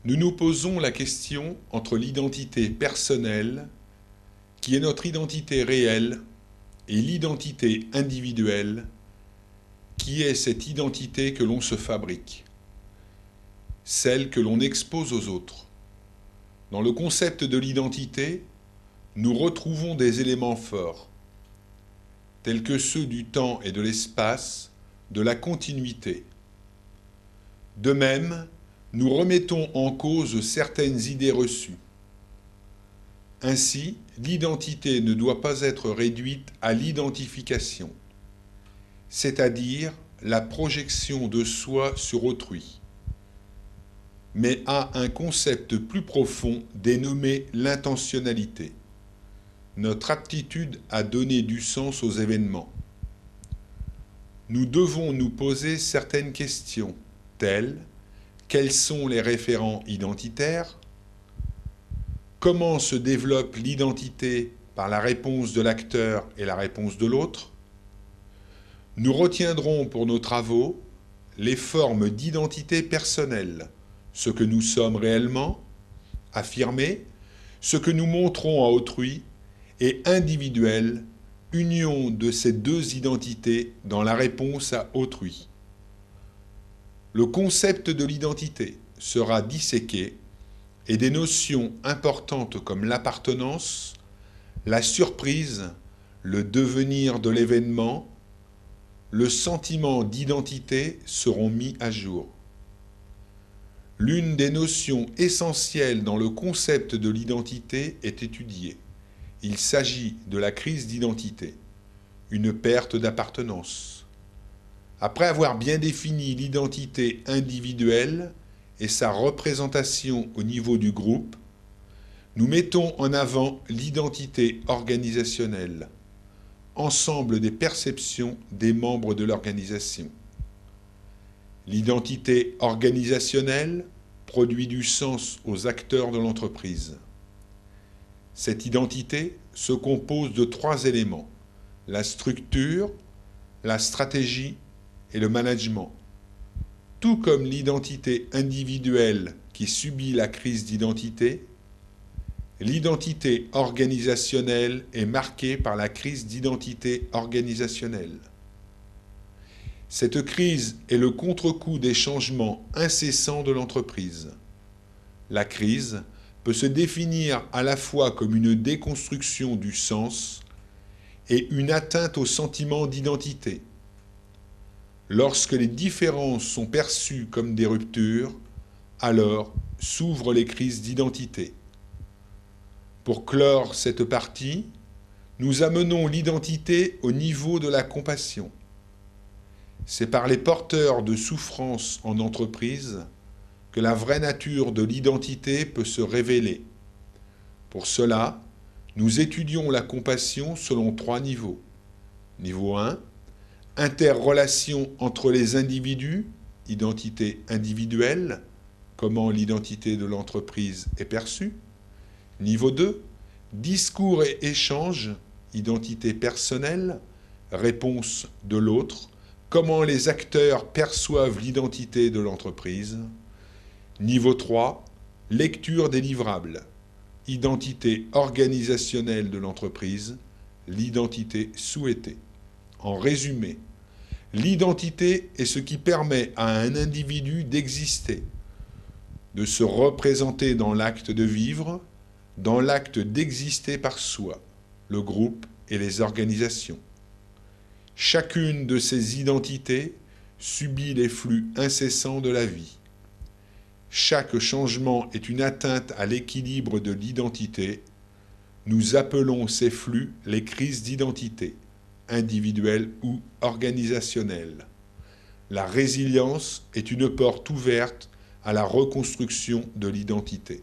Nous nous posons la question entre l'identité personnelle, qui est notre identité réelle, et l'identité individuelle, qui est cette identité que l'on se fabrique, celle que l'on expose aux autres. Dans le concept de l'identité, nous retrouvons des éléments forts, tels que ceux du temps et de l'espace, de la continuité. De même, nous remettons en cause certaines idées reçues. Ainsi, l'identité ne doit pas être réduite à l'identification, c'est-à-dire la projection de soi sur autrui, mais à un concept plus profond dénommé l'intentionnalité, notre aptitude à donner du sens aux événements. Nous devons nous poser certaines questions, telles: quels sont les référents identitaires? Comment se développe l'identité par la réponse de l'acteur et la réponse de l'autre? Nous retiendrons pour nos travaux les formes d'identité personnelle, ce que nous sommes réellement, affirmé, ce que nous montrons à autrui, et individuel, union de ces deux identités dans la réponse à autrui. Le concept de l'identité sera disséqué et des notions importantes comme l'appartenance, la surprise, le devenir de l'événement, le sentiment d'identité seront mis à jour. L'une des notions essentielles dans le concept de l'identité est étudiée. Il s'agit de la crise d'identité, une perte d'appartenance. Après avoir bien défini l'identité individuelle et sa représentation au niveau du groupe, nous mettons en avant l'identité organisationnelle, ensemble des perceptions des membres de l'organisation. L'identité organisationnelle produit du sens aux acteurs de l'entreprise. Cette identité se compose de 3 éléments: la structure, la stratégie et le management. Tout comme l'identité individuelle qui subit la crise d'identité, l'identité organisationnelle est marquée par la crise d'identité organisationnelle. Cette crise est le contre-coup des changements incessants de l'entreprise. La crise peut se définir à la fois comme une déconstruction du sens et une atteinte au sentiment d'identité. Lorsque les différences sont perçues comme des ruptures, alors s'ouvrent les crises d'identité. Pour clore cette partie, nous amenons l'identité au niveau de la compassion. C'est par les porteurs de souffrance en entreprise que la vraie nature de l'identité peut se révéler. Pour cela, nous étudions la compassion selon 3 niveaux. Niveau 1, interrelation entre les individus, identité individuelle, comment l'identité de l'entreprise est perçue. Niveau 2, discours et échange, identité personnelle, réponse de l'autre, comment les acteurs perçoivent l'identité de l'entreprise. Niveau 3, lecture des livrables, identité organisationnelle de l'entreprise, l'identité souhaitée. En résumé, l'identité est ce qui permet à un individu d'exister, de se représenter dans l'acte de vivre, dans l'acte d'exister par soi, le groupe et les organisations. Chacune de ces identités subit les flux incessants de la vie. Chaque changement est une atteinte à l'équilibre de l'identité. Nous appelons ces flux les crises d'identité, individuelles ou organisationnelles. La résilience est une porte ouverte à la reconstruction de l'identité.